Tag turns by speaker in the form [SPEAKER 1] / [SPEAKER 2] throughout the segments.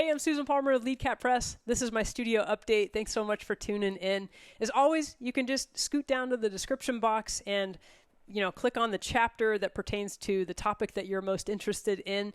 [SPEAKER 1] I'm Susan Palmer of Lead Cat Press. This is my studio update. Thanks so much for tuning in. As always, you can just scoot down to the description box and click on the chapter that pertains to the topic that you're most interested in,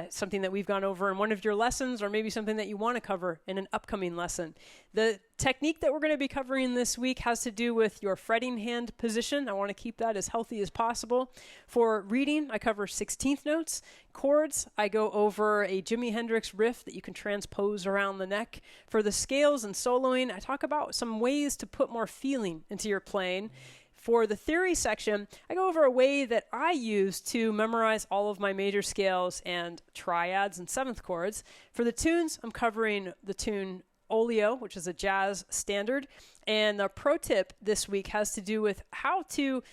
[SPEAKER 1] something that we've gone over in one of your lessons, or maybe something that you want to cover in an upcoming lesson. The technique that we're going to be covering this week has to do with your fretting hand position. I want to keep that as healthy as possible. For reading, I cover 16th notes. Chords, I go over a Jimi Hendrix riff that you can transpose around the neck. For the scales and soloing, I talk about some ways to put more feeling into your playing. For the theory section, I go over a way that I use to memorize all of my major scales and triads and seventh chords. For the tunes, I'm covering the tune Oleo, which is a jazz standard. And the pro tip this week has to do with how to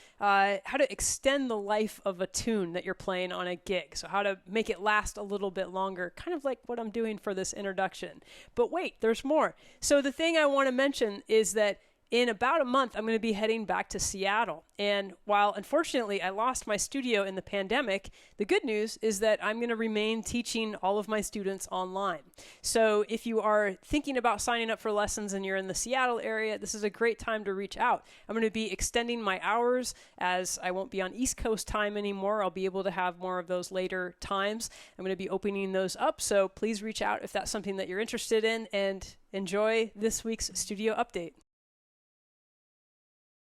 [SPEAKER 1] extend the life of a tune that you're playing on a gig. So how to make it last a little bit longer, kind of like what I'm doing for this introduction. But wait, there's more. So the thing I want to mention is that in about a month, I'm going to be heading back to Seattle. And while unfortunately I lost my studio in the pandemic, the good news is that I'm going to remain teaching all of my students online. So if you are thinking about signing up for lessons and you're in the Seattle area, this is a great time to reach out. I'm going to be extending my hours as I won't be on East Coast time anymore. I'll be able to have more of those later times. I'm going to be opening those up. So please reach out if that's something that you're interested in, and enjoy this week's studio update.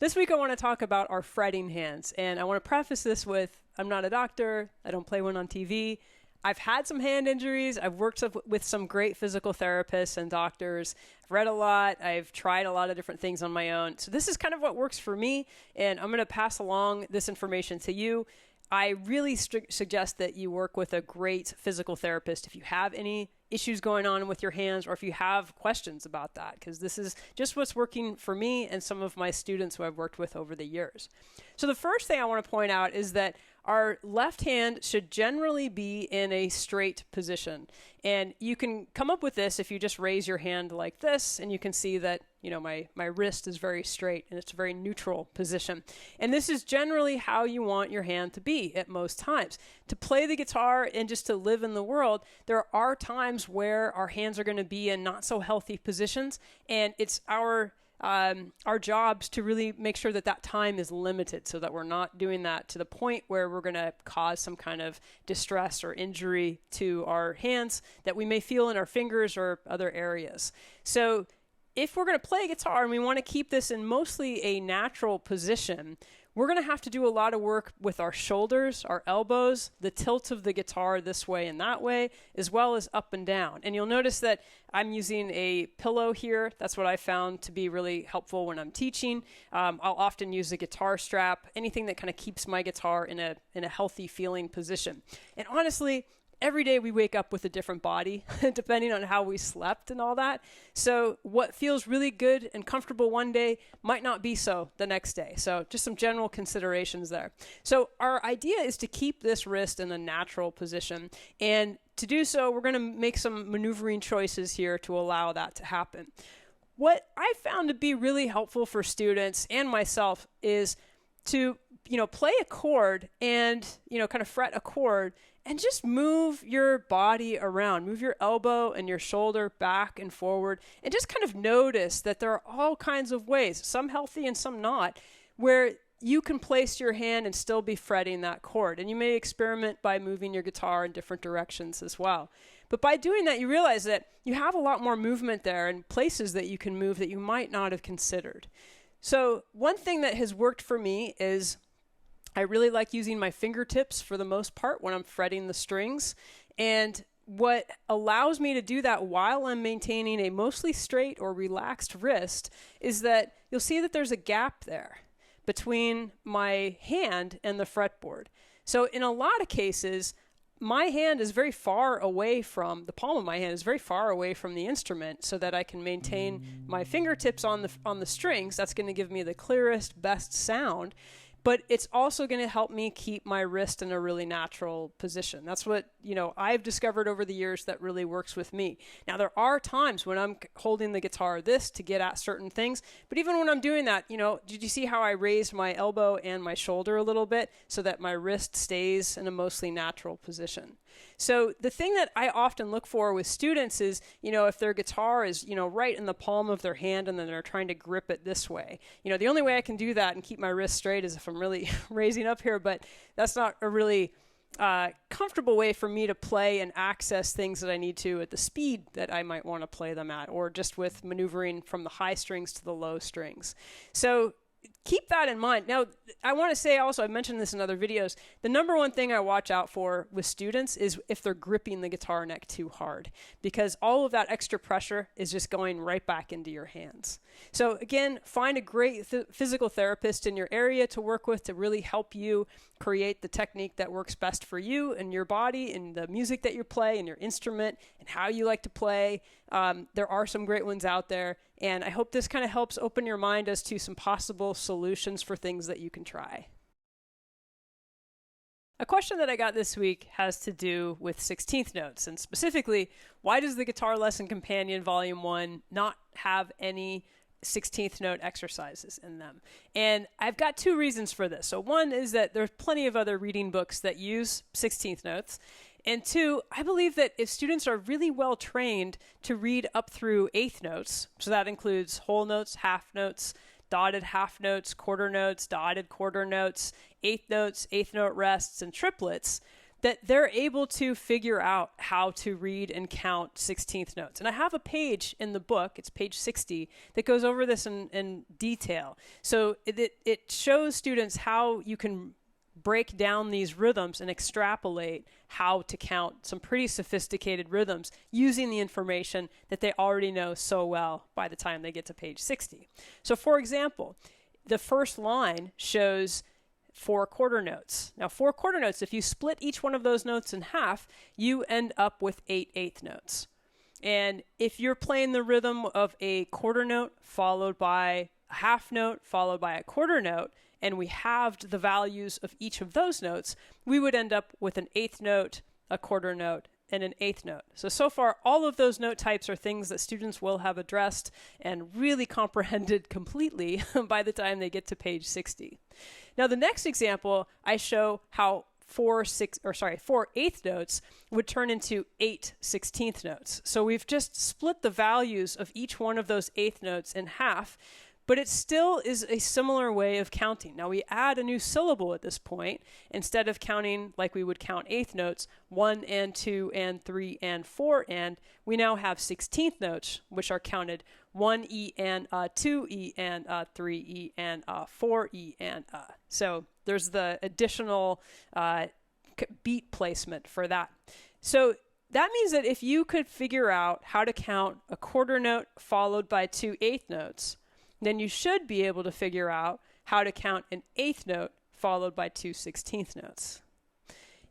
[SPEAKER 1] This week I want to talk about our fretting hands, and I want to preface this with, I'm not a doctor, I don't play one on TV. I've had some hand injuries, I've worked with some great physical therapists and doctors, I've read a lot, I've tried a lot of different things on my own. So this is kind of what works for me, and I'm going to pass along this information to you. I really suggest that you work with a great physical therapist if you have any issues going on with your hands, or if you have questions about that, because this is just what's working for me and some of my students who I've worked with over the years. So the first thing I want to point out is that our left hand should generally be in a straight position. And you can come up with this if you just raise your hand like this, and you can see that, my wrist is very straight and it's a very neutral position. And this is generally how you want your hand to be at most times. To play the guitar and just to live in the world, there are times where our hands are going to be in not so healthy positions, and it's our jobs to really make sure that that time is limited, so that we're not doing that to the point where we're going to cause some kind of distress or injury to our hands that we may feel in our fingers or other areas. So if we're going to play guitar and we want to keep this in mostly a natural position, we're going to have to do a lot of work with our shoulders, our elbows, the tilt of the guitar this way and that way, as well as up and down. And you'll notice that I'm using a pillow here. That's what I found to be really helpful when I'm teaching. I'll often use a guitar strap, anything that kind of keeps my guitar in a healthy feeling position. And honestly, every day we wake up with a different body, depending on how we slept and all that. So what feels really good and comfortable one day might not be so the next day. So just some general considerations there. So our idea is to keep this wrist in a natural position. And to do so, we're going to make some maneuvering choices here to allow that to happen. What I found to be really helpful for students and myself is to play a chord and, kind of fret a chord and just move your body around, move your elbow and your shoulder back and forward, and just kind of notice that there are all kinds of ways, some healthy and some not, where you can place your hand and still be fretting that chord. And you may experiment by moving your guitar in different directions as well. But by doing that, you realize that you have a lot more movement there and places that you can move that you might not have considered. So one thing that has worked for me is I really like using my fingertips for the most part when I'm fretting the strings. And what allows me to do that while I'm maintaining a mostly straight or relaxed wrist is that you'll see that there's a gap there between my hand and the fretboard. So in a lot of cases, my hand is very far away from, the palm of my hand is very far away from the instrument, so that I can maintain my fingertips on the strings. That's going to give me the clearest, best sound. But it's also going to help me keep my wrist in a really natural position. That's what, I've discovered over the years that really works with me. Now, there are times when I'm holding the guitar to get at certain things. But even when I'm doing that, did you see how I raised my elbow and my shoulder a little bit so that my wrist stays in a mostly natural position? So the thing that I often look for with students is, if their guitar is, right in the palm of their hand and then they're trying to grip it this way. The only way I can do that and keep my wrist straight is if I'm really raising up here, but that's not a really comfortable way for me to play and access things that I need to at the speed that I might want to play them at, or just with maneuvering from the high strings to the low strings. So keep that in mind. Now, I want to say also, I've mentioned this in other videos, the number one thing I watch out for with students is if they're gripping the guitar neck too hard, because all of that extra pressure is just going right back into your hands. So again, find a great physical therapist in your area to work with to really help you create the technique that works best for you and your body and the music that you play and your instrument and how you like to play. There are some great ones out there, and I hope this kind of helps open your mind as to some possible solutions for things that you can try. A question that I got this week has to do with 16th notes, and specifically, why does the Guitar Lesson Companion Volume 1 not have any 16th note exercises in them? And I've got two reasons for this. So one is that there's plenty of other reading books that use 16th notes. And two, I believe that if students are really well trained to read up through eighth notes, so that includes whole notes, half notes, dotted half notes, quarter notes, dotted quarter notes, eighth note rests, and triplets, that they're able to figure out how to read and count 16th notes. And I have a page in the book, it's page 60, that goes over this in detail. So it shows students how you can break down these rhythms and extrapolate how to count some pretty sophisticated rhythms using the information that they already know so well by the time they get to page 60. So for example, the first line shows 4 quarter notes. Now 4 quarter notes, if you split each one of those notes in half, you end up with 8 eighth notes. And if you're playing the rhythm of a quarter note followed by a half note followed by a quarter note, and we halved the values of each of those notes, we would end up with an eighth note, a quarter note, and an eighth note. So far, all of those note types are things that students will have addressed and really comprehended completely by the time they get to page 60. Now, the next example, I show how 4 eighth notes would turn into 8 16th notes. So we've just split the values of each one of those eighth notes in half, but it still is a similar way of counting. Now we add a new syllable at this point. Instead of counting like we would count eighth notes, 1 and 2 and 3 and 4 and, we now have 16th notes, which are counted 1 E and 2 E and 3 E and 4 E and So there's the additional beat placement for that. So that means that if you could figure out how to count a quarter note followed by 2 eighth notes, then you should be able to figure out how to count an eighth note followed by 2 16th notes.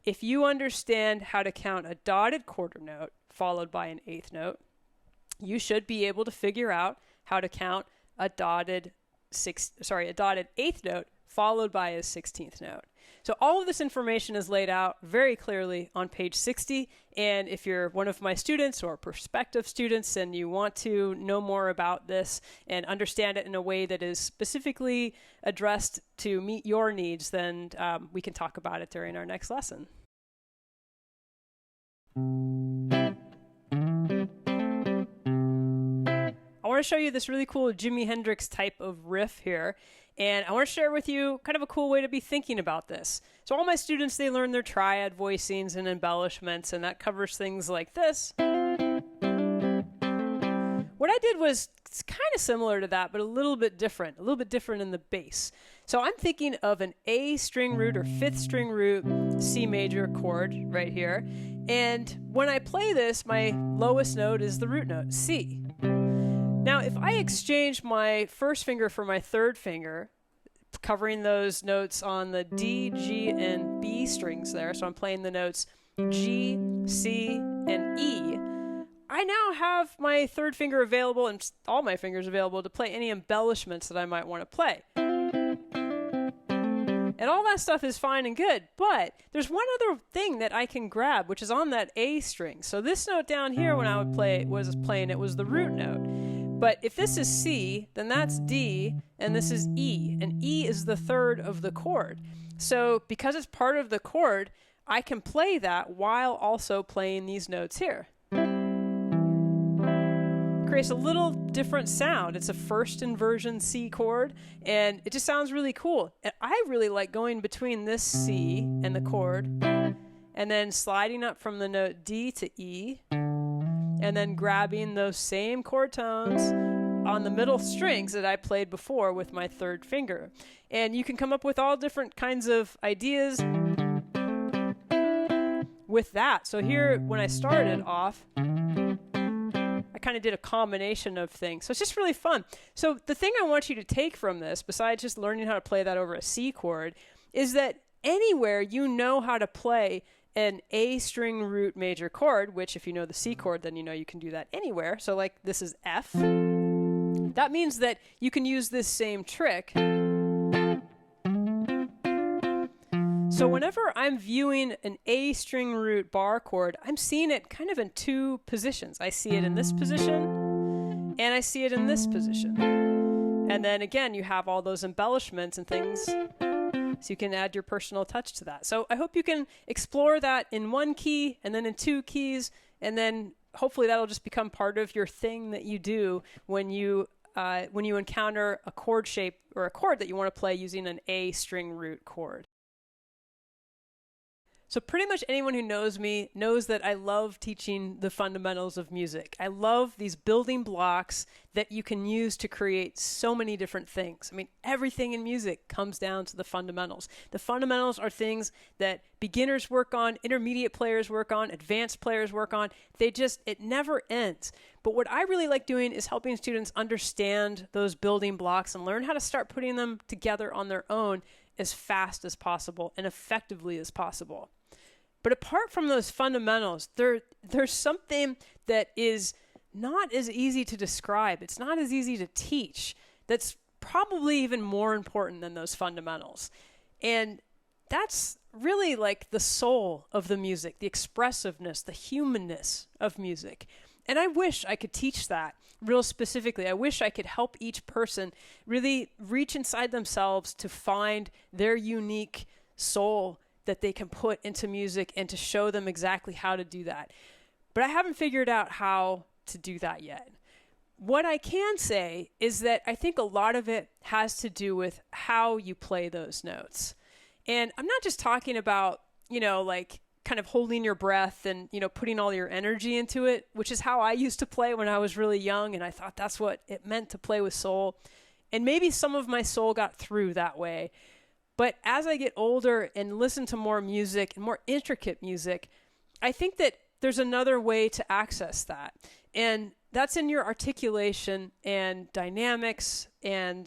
[SPEAKER 1] If you understand how to count a dotted quarter note followed by an eighth note, you should be able to figure out how to count a dotted eighth note followed by a 16th note. So all of this information is laid out very clearly on page 60, and if you're one of my students or prospective students and you want to know more about this and understand it in a way that is specifically addressed to meet your needs, then we can talk about it during our next lesson. I want to show you this really cool Jimi Hendrix type of riff here, and I want to share with you kind of a cool way to be thinking about this. So all my students, they learn their triad voicings and embellishments, and that covers things like this. What I did was it's kind of similar to that, but a little bit different in the bass. So I'm thinking of an A string root or 5th string root C major chord right here, and when I play this, my lowest note is the root note, C. Now, if I exchange my first finger for my third finger, covering those notes on the D, G, and B strings there, so I'm playing the notes G, C, and E, I now have my third finger available and all my fingers available to play any embellishments that I might want to play. And all that stuff is fine and good, but there's one other thing that I can grab, which is on that A string. So this note down here, when I was playing, it was the root note. But if this is C, then that's D, and this is E, and E is the third of the chord. So because it's part of the chord, I can play that while also playing these notes here. Creates a little different sound. It's a first inversion C chord, and it just sounds really cool. And I really like going between this C and the chord, and then sliding up from the note D to E, and then grabbing those same chord tones on the middle strings that I played before with my third finger. And you can come up with all different kinds of ideas with that. So here, when I started off, I kind of did a combination of things. So it's just really fun. So the thing I want you to take from this, besides just learning how to play that over a C chord, is that anywhere you know how to play an A string root major chord, which if you know the C chord, then you know you can do that anywhere. So like this is F. That means that you can use this same trick. So whenever I'm viewing an A string root bar chord, I'm seeing it kind of in two positions. I see it in this position, and I see it in this position. And then again, you have all those embellishments and things, so you can add your personal touch to that. So I hope you can explore that in one key, and then in two keys, and then hopefully that'll just become part of your thing that you do when you encounter a chord shape or a chord that you want to play using an A string root chord. So pretty much anyone who knows me knows that I love teaching the fundamentals of music. I love these building blocks that you can use to create so many different things. I mean, everything in music comes down to the fundamentals. The fundamentals are things that beginners work on, intermediate players work on, advanced players work on. It never ends. But what I really like doing is helping students understand those building blocks and learn how to start putting them together on their own as fast as possible and effectively as possible. But apart from those fundamentals, there's something that is not as easy to describe. It's not as easy to teach. That's probably even more important than those fundamentals. And that's really like the soul of the music, the expressiveness, the humanness of music. And I wish I could teach that real specifically. I wish I could help each person really reach inside themselves to find their unique soul that they can put into music and to show them exactly how to do that. But I haven't figured out how to do that yet. What I can say is that I think a lot of it has to do with how you play those notes. And I'm not just talking about, like kind of holding your breath and, putting all your energy into it, which is how I used to play when I was really young. And I thought that's what it meant to play with soul. And maybe some of my soul got through that way. But as I get older and listen to more music and more intricate music, I think that there's another way to access that. And that's in your articulation and dynamics. And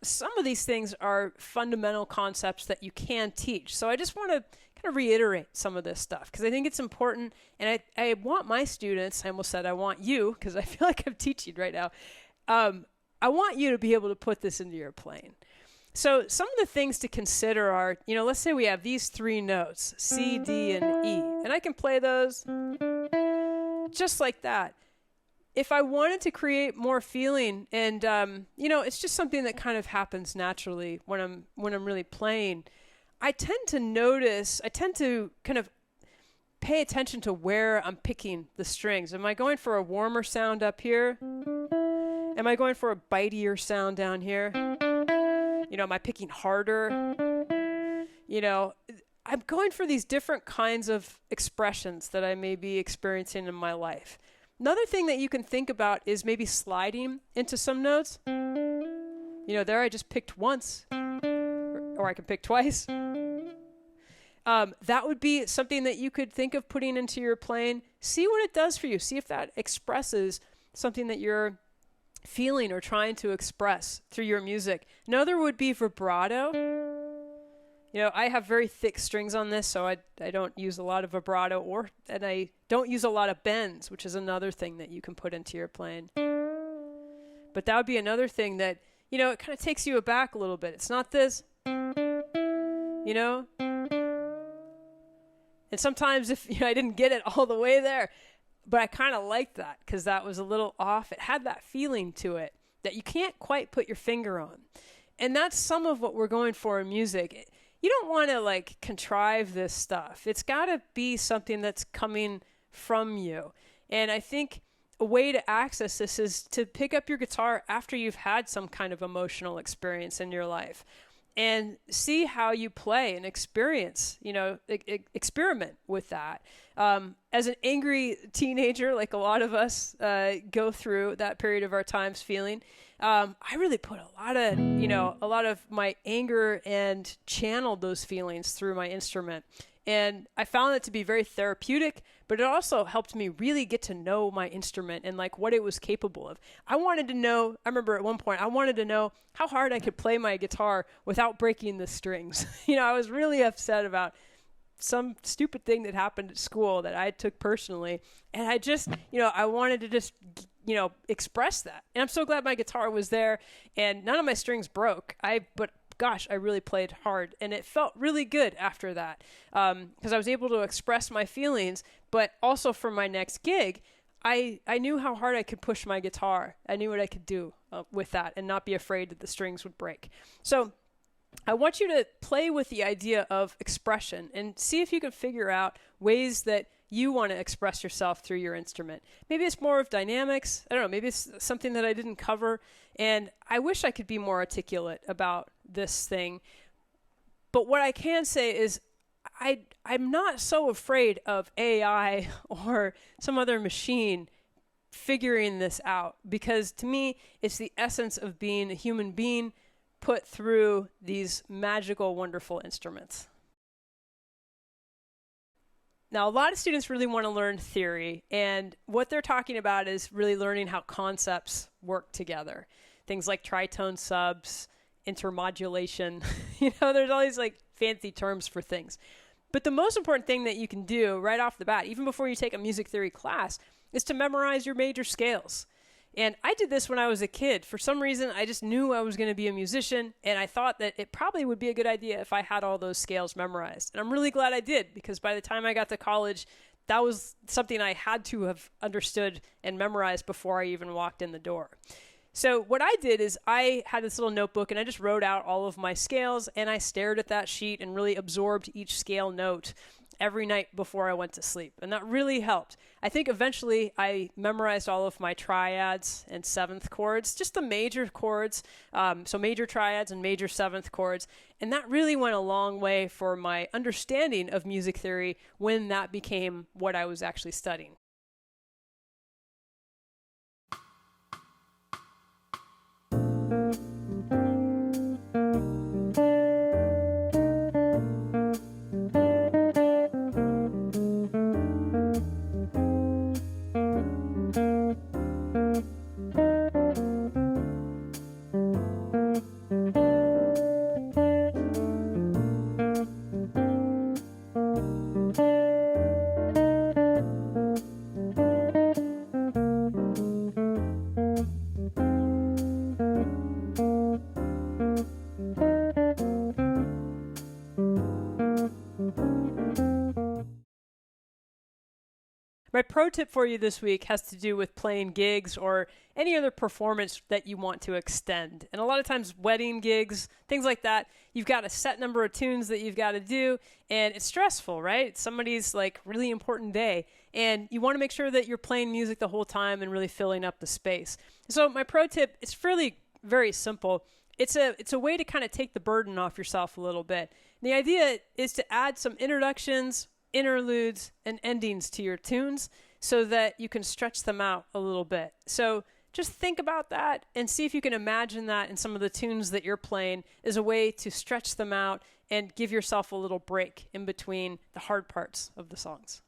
[SPEAKER 1] some of these things are fundamental concepts that you can teach. So I just want to kind of reiterate some of this stuff because I think it's important. And I want my students, I almost said I want you because I feel like I'm teaching right now. I want you to be able to put this into your playing. So some of the things to consider are, let's say we have these three notes, C, D, and E, and I can play those just like that. If I wanted to create more feeling and, it's just something that kind of happens naturally when I'm really playing, I tend to kind of pay attention to where I'm picking the strings. Am I going for a warmer sound up here? Am I going for a bitier sound down here? Am I picking harder? I'm going for these different kinds of expressions that I may be experiencing in my life. Another thing that you can think about is maybe sliding into some notes. There I just picked once, or I can pick twice. That would be something that you could think of putting into your playing. See what it does for you. See if that expresses something that you're feeling or trying to express through your music. Another would be vibrato. I have very thick strings on this, so I don't use a lot of vibrato, and I don't use a lot of bends, which is another thing that you can put into your playing. But that would be another thing that, it kind of takes you aback a little bit. It's not this, And sometimes if I didn't get it all the way there, but I kind of liked that because that was a little off. It had that feeling to it that you can't quite put your finger on. And that's some of what we're going for in music. you don't want to like contrive this stuff. It's got to be something that's coming from you. And I think a way to access this is to pick up your guitar after you've had some kind of emotional experience in your life and see how you play and experience, experiment with that. As an angry teenager, like a lot of us go through that period of our times feeling, I really put a lot of my anger and channeled those feelings through my instrument. And I found it to be very therapeutic, but it also helped me really get to know my instrument and like what it was capable of. I remember at one point, I wanted to know how hard I could play my guitar without breaking the strings. I was really upset about some stupid thing that happened at school that I took personally. And I just, I wanted to just, express that. And I'm so glad my guitar was there and none of my strings broke. But gosh, I really played hard and it felt really good after that. Because I was able to express my feelings, but also for my next gig, I knew how hard I could push my guitar. I knew what I could do with that and not be afraid that the strings would break. So I want you to play with the idea of expression and see if you can figure out ways that you want to express yourself through your instrument. Maybe it's more of dynamics. I don't know. Maybe it's something that I didn't cover. And I wish I could be more articulate about this thing. But what I can say is I'm not so afraid of AI or some other machine figuring this out, because to me, it's the essence of being a human being put through these magical, wonderful instruments. Now, a lot of students really want to learn theory, and what they're talking about is really learning how concepts work together. Things like tritone subs, intermodulation, there's all these like fancy terms for things. But the most important thing that you can do right off the bat, even before you take a music theory class, is to memorize your major scales. And I did this when I was a kid. For some reason, I just knew I was going to be a musician, and I thought that it probably would be a good idea if I had all those scales memorized. And I'm really glad I did, because by the time I got to college, that was something I had to have understood and memorized before I even walked in the door. So what I did is I had this little notebook, and I just wrote out all of my scales, and I stared at that sheet and really absorbed each scale note every night before I went to sleep. And that really helped. I think eventually I memorized all of my triads and seventh chords, just the major chords, so major triads and major seventh chords. And that really went a long way for my understanding of music theory when that became what I was actually studying. My pro tip for you this week has to do with playing gigs or any other performance that you want to extend. And a lot of times wedding gigs, things like that, you've got a set number of tunes that you've got to do, and it's stressful, right? It's somebody's like really important day, and you want to make sure that you're playing music the whole time and really filling up the space. So my pro tip is really very simple. It's a way to kind of take the burden off yourself a little bit. And the idea is to add some introductions, interludes, and endings to your tunes so that you can stretch them out a little bit. So just think about that and see if you can imagine that in some of the tunes that you're playing as a way to stretch them out and give yourself a little break in between the hard parts of the songs.